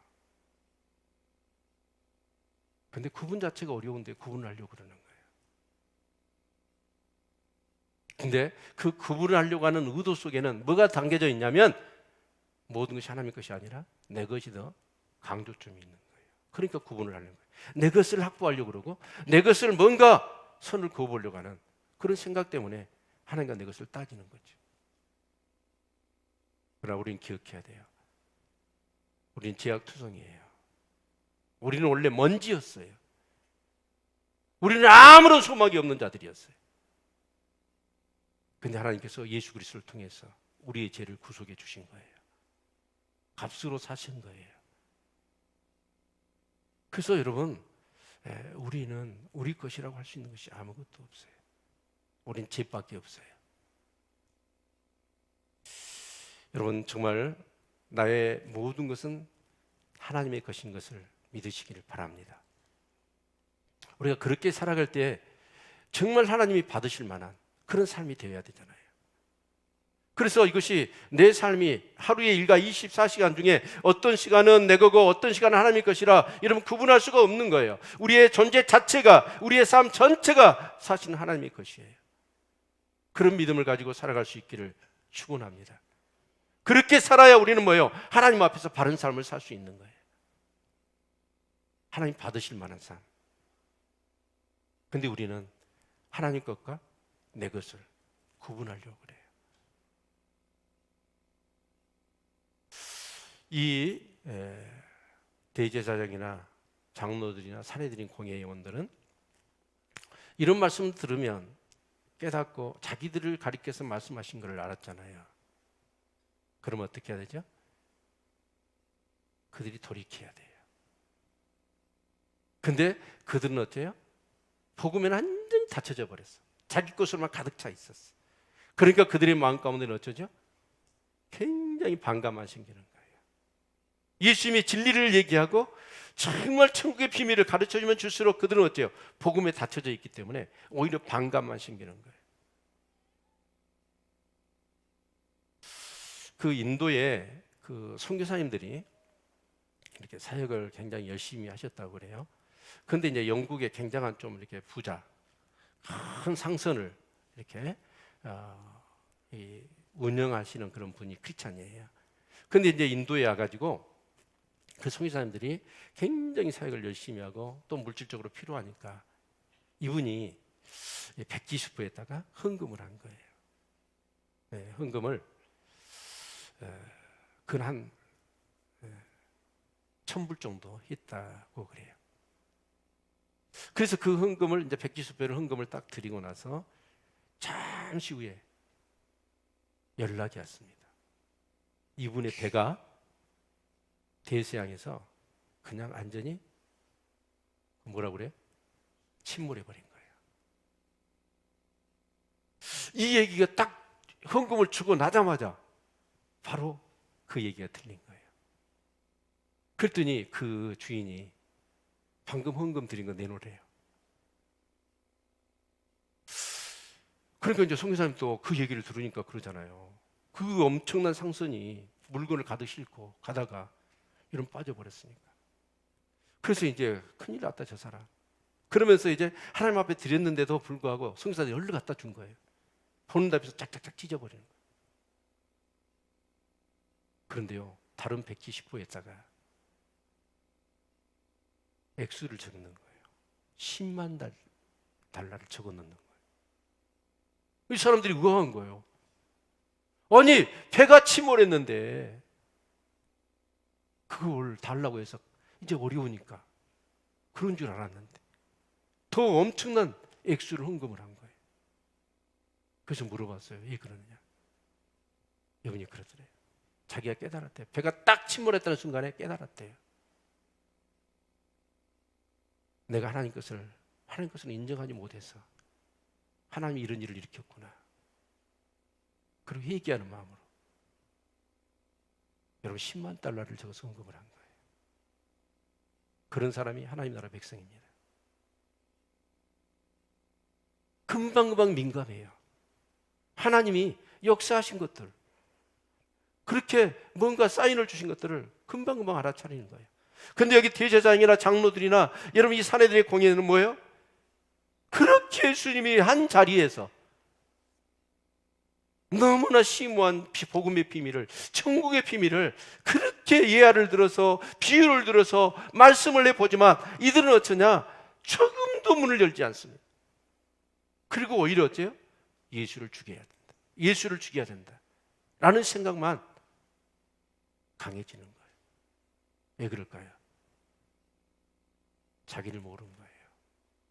그런데 구분 자체가 어려운데 구분을 하려고 그러는 거예요. 근데 그 구분을 하려고 하는 의도 속에는 뭐가 담겨져 있냐면, 모든 것이 하나님의 것이 아니라 내 것이 더 강조점이 있는 거예요. 그러니까 구분을 하는 거예요. 내 것을 확보하려고 그러고 내 것을 뭔가 선을 그어보려고 하는 그런 생각 때문에 하나님과 내 것을 따지는 거죠. 그러나 우리는 기억해야 돼요. 우리는 제약투성이에요. 우리는 원래 먼지였어요. 우리는 아무런 소망이 없는 자들이었어요. 근데 하나님께서 예수 그리스도를 통해서 우리의 죄를 구속해 주신 거예요. 값으로 사신 거예요. 그래서 여러분, 우리는 우리 것이라고 할 수 있는 것이 아무것도 없어요. 우린 죄밖에 없어요. 여러분, 정말 나의 모든 것은 하나님의 것인 것을 믿으시기를 바랍니다. 우리가 그렇게 살아갈 때 정말 하나님이 받으실 만한 그런 삶이 되어야 되잖아요. 그래서 이것이 내 삶이 하루의 일과 24시간 중에 어떤 시간은 내 거고 어떤 시간은 하나님의 것이라 여러분 구분할 수가 없는 거예요. 우리의 존재 자체가, 우리의 삶 전체가 사실은 하나님의 것이에요. 그런 믿음을 가지고 살아갈 수 있기를 축원합니다. 그렇게 살아야 우리는 뭐예요? 하나님 앞에서 바른 삶을 살 수 있는 거예요. 하나님 받으실 만한 삶. 근데 우리는 하나님 것과 내 것을 구분하려고 그래요. 이 대제사장이나 장로들이나 사내들인 공예 영혼들은 이런 말씀 들으면 깨닫고 자기들을 가리켜서 말씀하신 것을 알았잖아요. 그러면 어떻게 해야 되죠? 그들이 돌이켜야 돼요. 근데 그들은 어때요? 복음에는 완전히 닫혀져 버렸어. 자기 것으로만 가득 차 있었어. 그러니까 그들의 마음 가운데는 어쩌죠? 굉장히 반감만 생기는 거예요. 예수님이 진리를 얘기하고 정말 천국의 비밀을 가르쳐주면 줄수록 그들은 어때요? 복음에 닫혀져 있기 때문에 오히려 반감만 생기는 거예요. 그 인도의 그 선교사님들이 이렇게 사역을 굉장히 열심히 하셨다고 그래요. 그런데 이제 영국의 굉장한 좀 이렇게 부자, 큰 상선을 이렇게 운영하시는 그런 분이 크리스찬이에요. 근데 이제 인도에 와가지고 그 선교사님들이 굉장히 사역을 열심히 하고 또 물질적으로 필요하니까 이분이 120부에다가 헌금을 한 거예요. 네, 헌금을 근 1,000불 정도 했다고 그래요. 그래서 그 헌금을 이제 120배를 헌금을 딱 드리고 나서 잠시 후에 연락이 왔습니다. 이분의 배가 대서양에서 그냥 완전히 뭐라고 그래요? 침몰해 버린 거예요. 이 얘기가 딱 헌금을 주고 나자마자 바로 그 얘기가 들린 거예요. 그랬더니 그 주인이 방금 헌금 드린 거 내놓으래요. 그러니까 이제 선교사님 또 그 얘기를 들으니까 그러잖아요. 그 엄청난 상선이 물건을 가득 싣고 가다가 이런 빠져버렸으니까. 그래서 이제 큰일 났다 저 사람. 그러면서 이제 하나님 앞에 드렸는데도 불구하고 선교사님이 얼른 갖다 준 거예요. 보는 답에서 짝짝짝 찢어버리는 거예요. 그런데요, 다른 120부에다가 액수를 적는 거예요. 10만 달러를 적어 넣는 거예요. 이 사람들이 의아한 거예요. 아니, 배가 침몰했는데 그걸 달라고 해서 이제 어려우니까 그런 줄 알았는데 더 엄청난 액수를 헌금을 한 거예요. 그래서 물어봤어요. 왜 그러느냐? 이분이 그러더래요. 자기가 깨달았대요. 배가 딱 침몰했다는 순간에 깨달았대요. 내가 하나님 것을 인정하지 못해서 하나님이 이런 일을 일으켰구나. 그리고 회개하는 마음으로 여러분 10만 달러를 적어서 헌금을 한 거예요. 그런 사람이 하나님 나라 백성입니다. 금방금방 민감해요. 하나님이 역사하신 것들, 그렇게 뭔가 사인을 주신 것들을 금방금방 알아차리는 거예요. 근데 여기 대제사장이나 장로들이나 여러분 이 사내들의 공예는 뭐예요? 그렇게 예수님이 한 자리에서 너무나 심오한 복음의 비밀을, 천국의 비밀을 그렇게 예화를 들어서 비유를 들어서 말씀을 해보지만 이들은 어쩌냐? 조금도 문을 열지 않습니다. 그리고 오히려 어째요? 예수를 죽여야 된다. 예수를 죽여야 된다. 라는 생각만 강해지는 거예요. 왜 그럴까요? 자기를 모르는 거예요.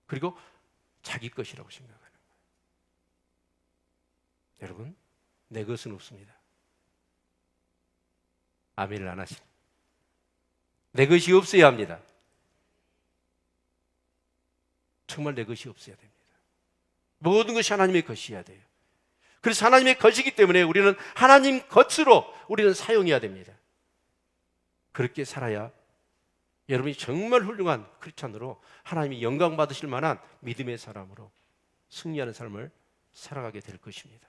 그리고 자기 것이라고 생각하는 거예요. 여러분, 내 것은 없습니다. 아멘을 안 하시네. 내 것이 없어야 합니다. 정말 내 것이 없어야 됩니다. 모든 것이 하나님의 것이어야 돼요. 그래서 하나님의 것이기 때문에 우리는 하나님 것으로 우리는 사용해야 됩니다. 그렇게 살아야 여러분이 정말 훌륭한 크리스찬으로 하나님이 영광 받으실 만한 믿음의 사람으로 승리하는 삶을 살아가게 될 것입니다.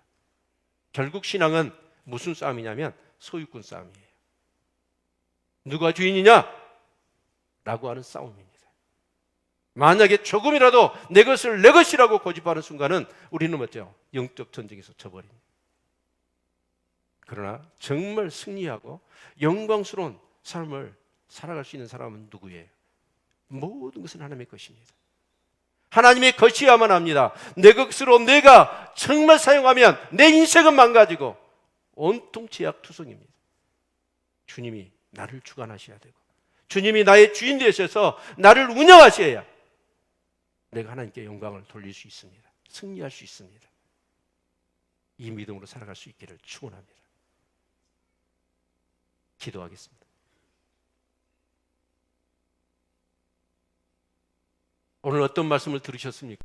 결국 신앙은 무슨 싸움이냐면 소유권 싸움이에요. 누가 주인이냐? 라고 하는 싸움입니다. 만약에 조금이라도 내 것을 내 것이라고 고집하는 순간은 우리는 뭐죠? 영적 전쟁에서 져버립니다. 그러나 정말 승리하고 영광스러운 삶을 살아갈 수 있는 사람은 누구예요? 모든 것은 하나님의 것입니다. 하나님의 것이야만 합니다. 내 것으로 내가 정말 사용하면 내 인생은 망가지고 온통 제약투성입니다. 주님이 나를 주관하셔야 되고 주님이 나의 주인 되셔서 나를 운영하셔야 내가 하나님께 영광을 돌릴 수 있습니다. 승리할 수 있습니다. 이 믿음으로 살아갈 수 있기를 축원합니다. 기도하겠습니다. 오늘 어떤 말씀을 들으셨습니까?